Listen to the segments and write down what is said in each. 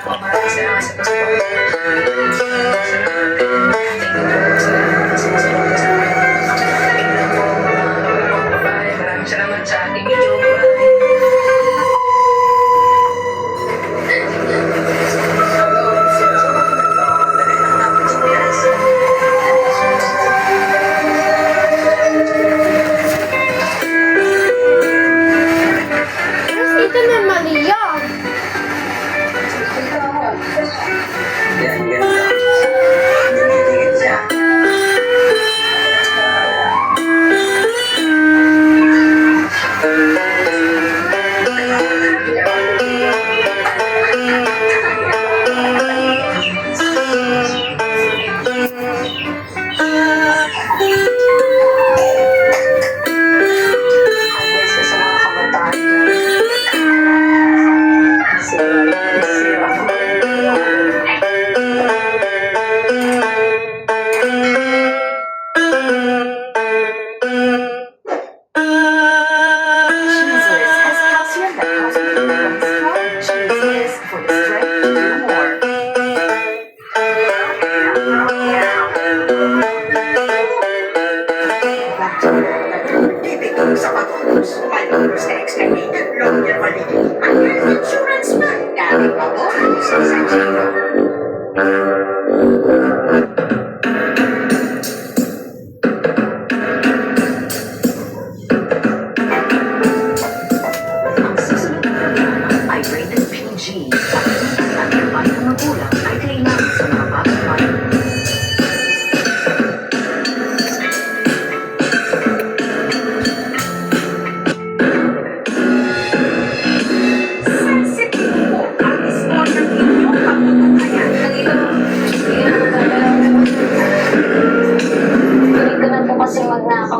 Maraming salamat sa maraming salamat sa ating video.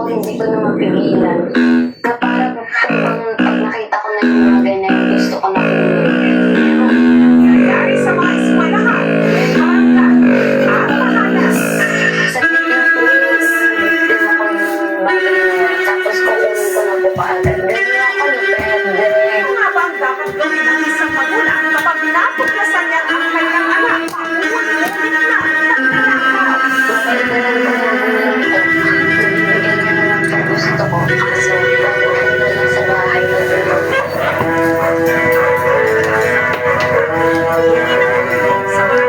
Hindi ko na mapigilan. Na parang pag nakita ko na yung mga ganyan, gusto ko na nangyayari sa mga eskwelahan, barangay, at pahanas. Sa Pilipinas, din ako yung bagay na tapos kukunin ko na po paagad. Ganyan ako pwede. Ano nga ba ang dapat gawin ng isang magulang kapag natuklasan niya ang kanyang anak? Gusto ko kasi sa bahay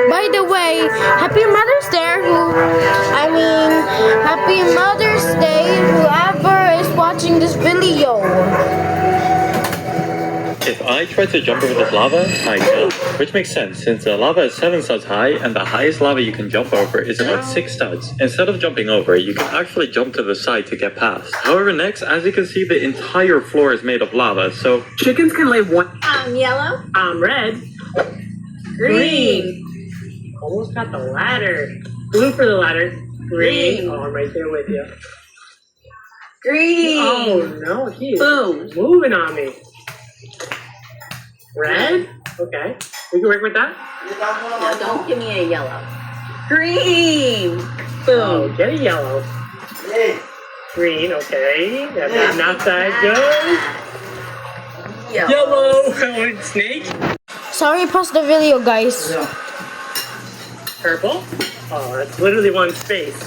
By the way, Happy Mother's Day Happy Mother's Day whoever is watching this video. If I try to jump over this lava, I jump, which makes sense since the lava is 7 studs high and the highest lava you can jump over is about 6 studs. Instead of jumping over, you can actually jump to the side to get past. However, next, as you can see, the entire floor is made of lava, so Chickens can lay one. Yellow. Red. Green. Almost got the ladder. Blue for the ladder. Green. Oh, I'm right there with you. Green. Oh no, he is Boom. moving on me. Red. Okay, we can work with that. No, don't give me a yellow. Green. Oh, Boom. get a yellow. Green. Okay. That's outside. Go. Yellow. Yellow. Snake. Sorry, pause the video, guys. Purple. Oh, that's literally one space.